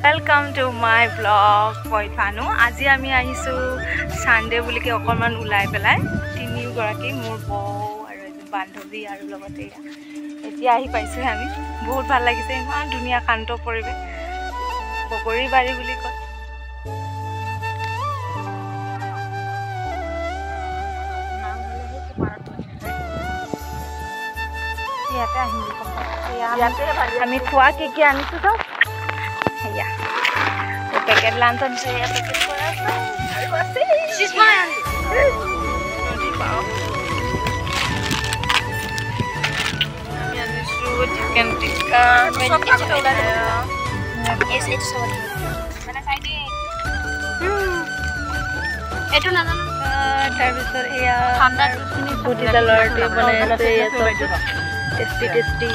Welcome to my vlog. Poithanu. Aji ami ahisu Sunday bulike okorman ulai pelai. Tiniu goraki mur bau aru bandhobi aru logote etia ahi paisu ami. Bahut bhal lagise iman dunia kanto poribe. Bogori bari buli koi. Yate ahindi kom. Yate ami khua ke ki anisu to. Ya. Paket lantan saya paket kurasa. She's mine. Chicken tikka. Yes, it's sorry. Mana side e? Eto na na. Tarpisor eya. Thanda khini boti dalor te banai ase eto. Tasty.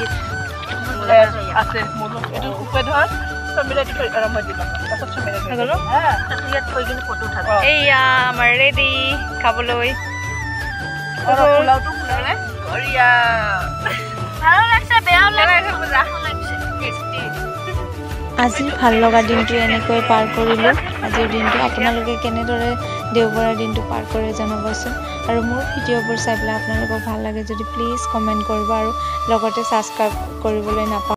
Ase molo. Eto upe dhar. Samira di aram di baka. Tasot samira. Halo? Ha. Tasiyat koi gini photo uthabe. Eya, amar ready. Khaboloi. Oro pulao to khulale. Oriya. Bhalo lagse beao lagse buza. Azir ভাল লগা দিনটো এনেকৈ পাৰ কৰিলো আজিৰ দিনটো আপোনালোকে কেনেদৰে দেওবাৰৰ দিনটো পাৰ কৰে জনাবচোন আৰু মোৰ ভিডিঅ'বোৰ চাই পেলাই আপোনালোকক ভাল লাগে যদি প্লিজ কমেন্ট কৰিব আৰু লগতে সাবস্ক্ৰাইব কৰিবলৈ নাপাহৰিব